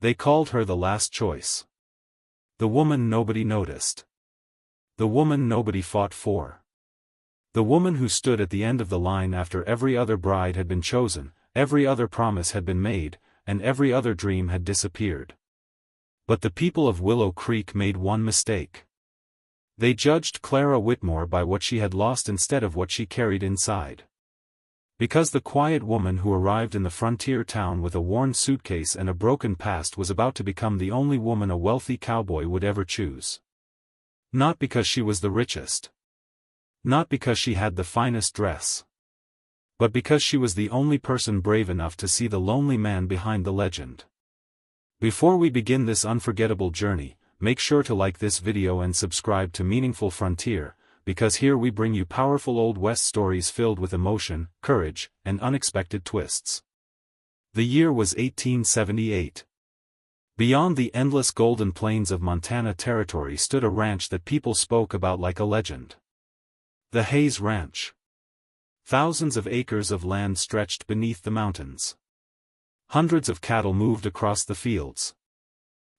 They called her the last choice. The woman nobody noticed. The woman nobody fought for. The woman who stood at the end of the line after every other bride had been chosen, every other promise had been made, and every other dream had disappeared. But the people of Willow Creek made one mistake. They judged Clara Whitmore by what she had lost instead of what she carried inside. Because the quiet woman who arrived in the frontier town with a worn suitcase and a broken past was about to become the only woman a wealthy cowboy would ever choose. Not because she was the richest. Not because she had the finest dress. But because she was the only person brave enough to see the lonely man behind the legend. Before we begin this unforgettable journey, make sure to like this video and subscribe to Meaningful Frontier, because here we bring you powerful Old West stories filled with emotion, courage, and unexpected twists. The year was 1878. Beyond the endless golden plains of Montana Territory stood a ranch that people spoke about like a legend. The Hayes Ranch. Thousands of acres of land stretched beneath the mountains. Hundreds of cattle moved across the fields.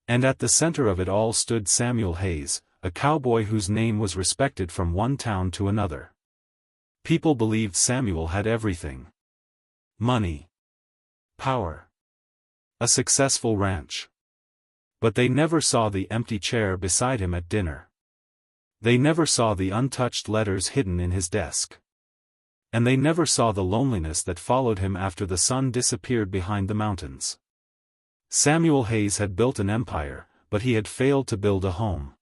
And at the center of it all stood Samuel Hayes, a cowboy whose name was respected from one town to another. People believed Samuel had everything. Money. Power. A successful ranch. But they never saw the empty chair beside him at dinner. They never saw the untouched letters hidden in his desk. And they never saw the loneliness that followed him after the sun disappeared behind the mountains. Samuel Hayes had built an empire, but he had failed to build a home.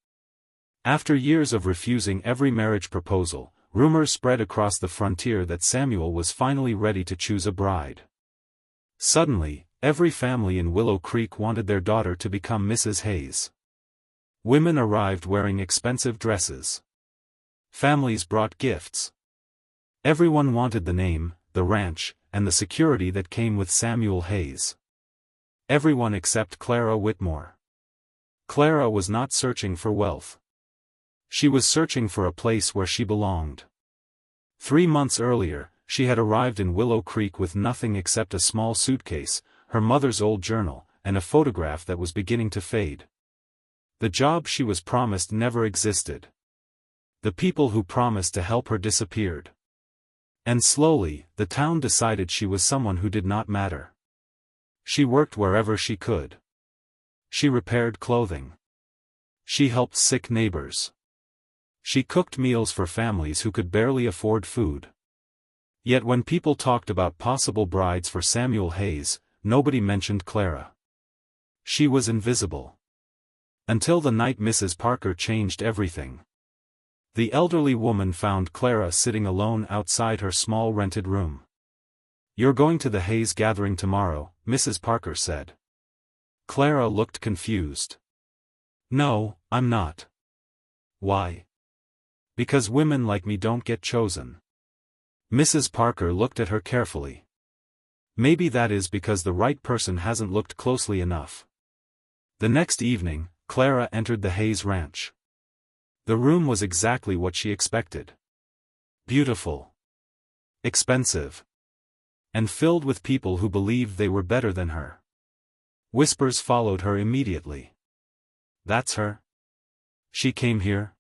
After years of refusing every marriage proposal, rumors spread across the frontier that Samuel was finally ready to choose a bride. Suddenly, every family in Willow Creek wanted their daughter to become Mrs. Hayes. Women arrived wearing expensive dresses. Families brought gifts. Everyone wanted the name, the ranch, and the security that came with Samuel Hayes. Everyone except Clara Whitmore. Clara was not searching for wealth. She was searching for a place where she belonged. 3 months earlier, she had arrived in Willow Creek with nothing except a small suitcase, her mother's old journal, and a photograph that was beginning to fade. The job she was promised never existed. The people who promised to help her disappeared. And slowly, the town decided she was someone who did not matter. She worked wherever she could. She repaired clothing. She helped sick neighbors. She cooked meals for families who could barely afford food. Yet when people talked about possible brides for Samuel Hayes, nobody mentioned Clara. She was invisible. Until the night Mrs. Parker changed everything. The elderly woman found Clara sitting alone outside her small rented room. "You're going to the Hayes gathering tomorrow," Mrs. Parker said. Clara looked confused. "No, I'm not." "Why?" "Because women like me don't get chosen." Mrs. Parker looked at her carefully. "Maybe that is because the right person hasn't looked closely enough." The next evening, Clara entered the Hayes Ranch. The room was exactly what she expected. Beautiful. Expensive. And filled with people who believed they were better than her. Whispers followed her immediately. "That's her? She came here?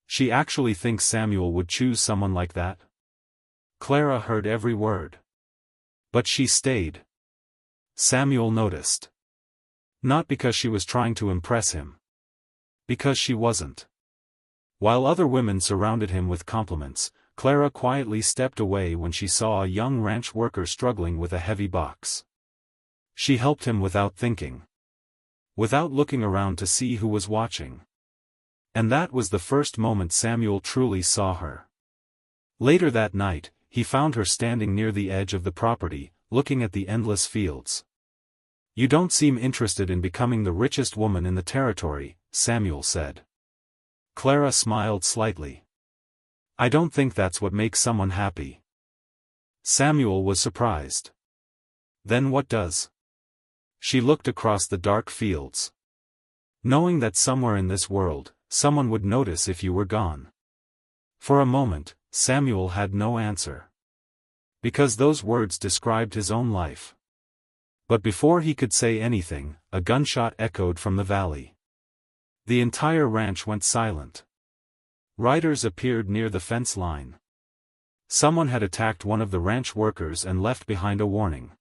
She actually thinks Samuel would choose someone like that?" Clara heard every word. But she stayed. Samuel noticed. Not because she was trying to impress him. Because she wasn't. While other women surrounded him with compliments, Clara quietly stepped away when she saw a young ranch worker struggling with a heavy box. She helped him without thinking. Without looking around to see who was watching. And that was the first moment Samuel truly saw her. Later that night, he found her standing near the edge of the property, looking at the endless fields. "You don't seem interested in becoming the richest woman in the territory," Samuel said. Clara smiled slightly. "I don't think that's what makes someone happy." Samuel was surprised. "Then what does?" She looked across the dark fields. "Knowing that somewhere in this world, someone would notice if you were gone." For a moment, Samuel had no answer. Because those words described his own life. But before he could say anything, a gunshot echoed from the valley. The entire ranch went silent. Riders appeared near the fence line. Someone had attacked one of the ranch workers and left behind a warning.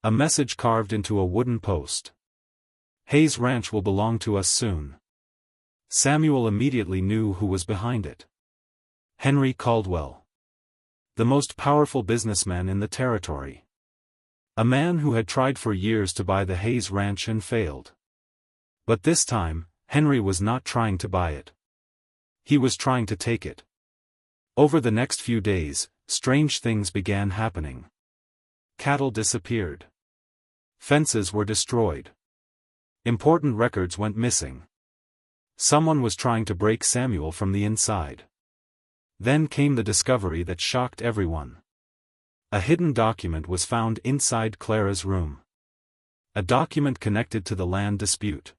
A message carved into a wooden post. Hayes Ranch will belong to us soon. Samuel immediately knew who was behind it. Henry Caldwell. The most powerful businessman in the territory. A man who had tried for years to buy the Hayes Ranch and failed. But this time, Henry was not trying to buy it. He was trying to take it. Over the next few days, strange things began happening. Cattle disappeared. Fences were destroyed. Important records went missing. Someone was trying to break Samuel from the inside. Then came the discovery that shocked everyone. A hidden document was found inside Clara's room. A document connected to the land dispute.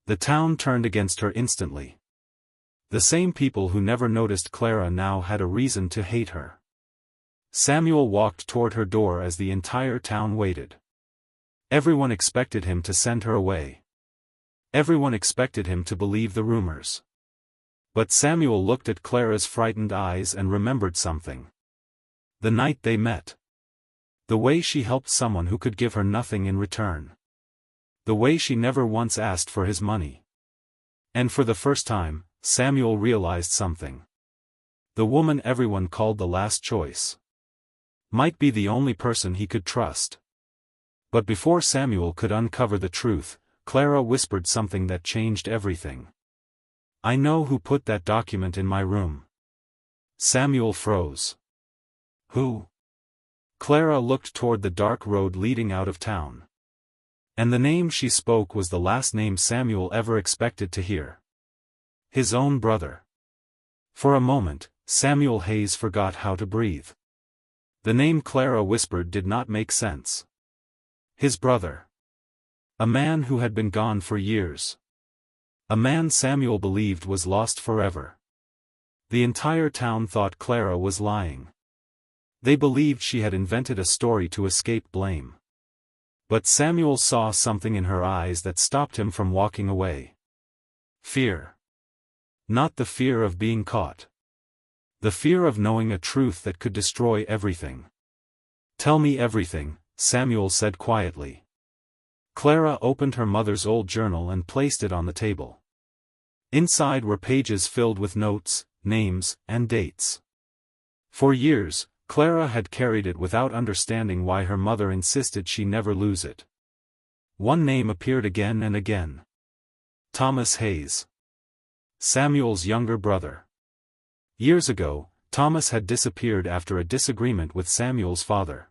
The town turned against her instantly. The same people who never noticed Clara now had a reason to hate her. Samuel walked toward her door as the entire town waited. Everyone expected him to send her away. Everyone expected him to believe the rumors. But Samuel looked at Clara's frightened eyes and remembered something. The night they met. The way she helped someone who could give her nothing in return. The way she never once asked for his money. And for the first time, Samuel realized something. The woman everyone called the last choice might be the only person he could trust. But before Samuel could uncover the truth, Clara whispered something that changed everything. I know who put that document in my room. Samuel froze. Who? Clara looked toward the dark road leading out of town. And the name she spoke was the last name Samuel ever expected to hear. His own brother. For a moment, Samuel Hayes forgot how to breathe. The name Clara whispered did not make sense. His brother. A man who had been gone for years. A man Samuel believed was lost forever. The entire town thought Clara was lying. They believed she had invented a story to escape blame. But Samuel saw something in her eyes that stopped him from walking away. Fear. Not the fear of being caught. The fear of knowing a truth that could destroy everything. Tell me everything, Samuel said quietly. Clara opened her mother's old journal and placed it on the table. Inside were pages filled with notes, names, and dates. For years, Clara had carried it without understanding why her mother insisted she never lose it. One name appeared again and again. Thomas Hayes. Samuel's younger brother. Years ago, Thomas had disappeared after a disagreement with Samuel's father.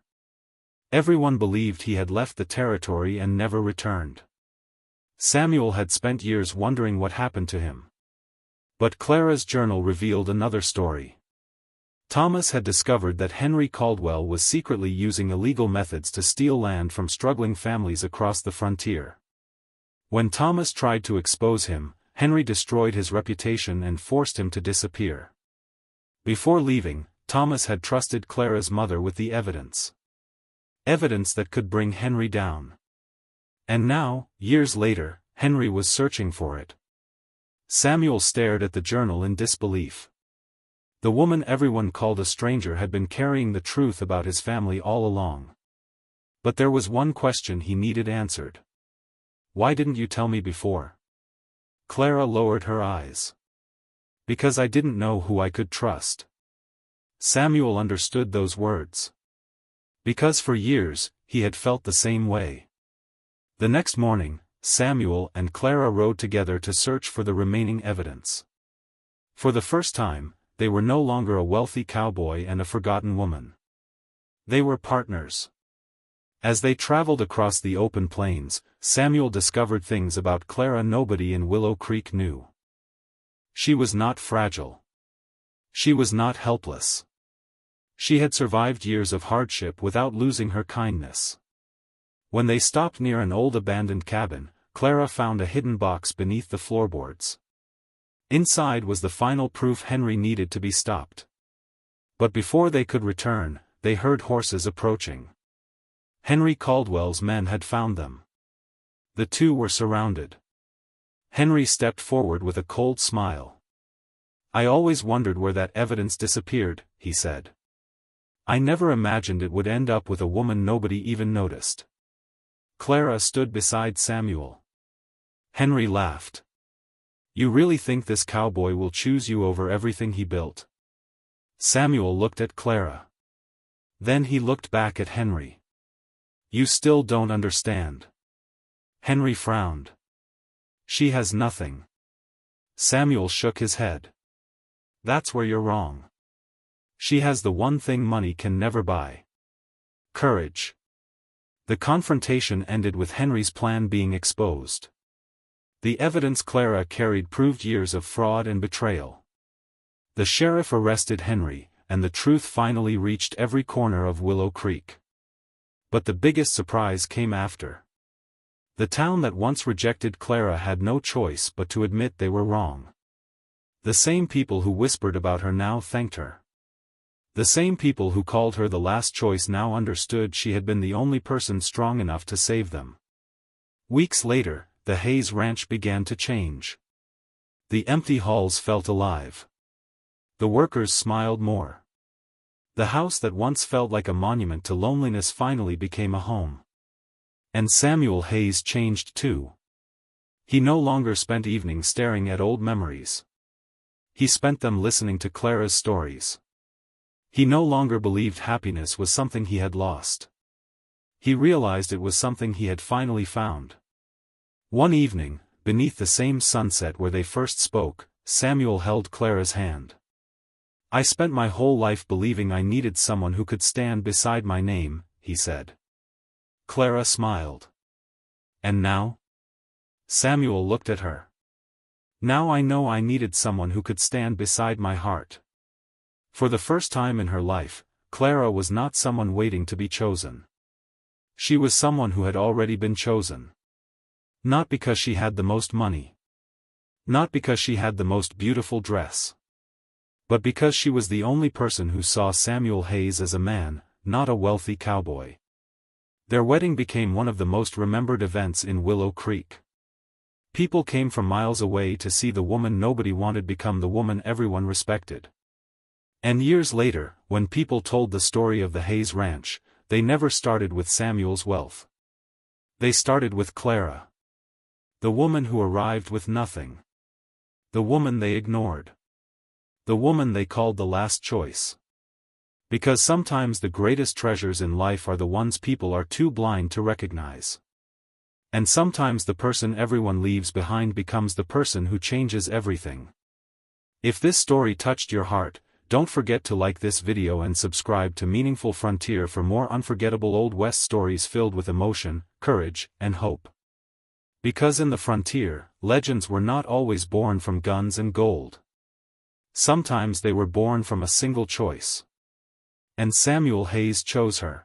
Everyone believed he had left the territory and never returned. Samuel had spent years wondering what happened to him. But Clara's journal revealed another story. Thomas had discovered that Henry Caldwell was secretly using illegal methods to steal land from struggling families across the frontier. When Thomas tried to expose him, Henry destroyed his reputation and forced him to disappear. Before leaving, Thomas had trusted Clara's mother with the evidence. Evidence that could bring Henry down. And now, years later, Henry was searching for it. Samuel stared at the journal in disbelief. The woman everyone called a stranger had been carrying the truth about his family all along. But there was one question he needed answered. Why didn't you tell me before? Clara lowered her eyes. Because I didn't know who I could trust. Samuel understood those words. Because for years, he had felt the same way. The next morning, Samuel and Clara rode together to search for the remaining evidence. For the first time, they were no longer a wealthy cowboy and a forgotten woman. They were partners. As they traveled across the open plains, Samuel discovered things about Clara nobody in Willow Creek knew. She was not fragile. She was not helpless. She had survived years of hardship without losing her kindness. When they stopped near an old abandoned cabin, Clara found a hidden box beneath the floorboards. Inside was the final proof Henry needed to be stopped. But before they could return, they heard horses approaching. Henry Caldwell's men had found them. The two were surrounded. Henry stepped forward with a cold smile. "I always wondered where that evidence disappeared," he said. "I never imagined it would end up with a woman nobody even noticed." Clara stood beside Samuel. Henry laughed. "You really think this cowboy will choose you over everything he built?" Samuel looked at Clara. Then he looked back at Henry. "You still don't understand." Henry frowned. "She has nothing." Samuel shook his head. "That's where you're wrong. She has the one thing money can never buy. Courage." The confrontation ended with Henry's plan being exposed. The evidence Clara carried proved years of fraud and betrayal. The sheriff arrested Henry, and the truth finally reached every corner of Willow Creek. But the biggest surprise came after. The town that once rejected Clara had no choice but to admit they were wrong. The same people who whispered about her now thanked her. The same people who called her the last choice now understood she had been the only person strong enough to save them. Weeks later, the Hayes Ranch began to change. The empty halls felt alive. The workers smiled more. The house that once felt like a monument to loneliness finally became a home. And Samuel Hayes changed too. He no longer spent evenings staring at old memories. He spent them listening to Clara's stories. He no longer believed happiness was something he had lost. He realized it was something he had finally found. One evening, beneath the same sunset where they first spoke, Samuel held Clara's hand. "I spent my whole life believing I needed someone who could stand beside my name," he said. Clara smiled. "And now?" Samuel looked at her. "Now I know I needed someone who could stand beside my heart." For the first time in her life, Clara was not someone waiting to be chosen. She was someone who had already been chosen. Not because she had the most money. Not because she had the most beautiful dress. But because she was the only person who saw Samuel Hayes as a man, not a wealthy cowboy. Their wedding became one of the most remembered events in Willow Creek. People came from miles away to see the woman nobody wanted become the woman everyone respected. And years later, when people told the story of the Hayes Ranch, they never started with Samuel's wealth. They started with Clara. The woman who arrived with nothing. The woman they ignored. The woman they called the last choice. Because sometimes the greatest treasures in life are the ones people are too blind to recognize. And sometimes the person everyone leaves behind becomes the person who changes everything. If this story touched your heart, don't forget to like this video and subscribe to Meaningful Frontier for more unforgettable Old West stories filled with emotion, courage, and hope. Because in the frontier, legends were not always born from guns and gold. Sometimes they were born from a single choice. And Samuel Hayes chose her.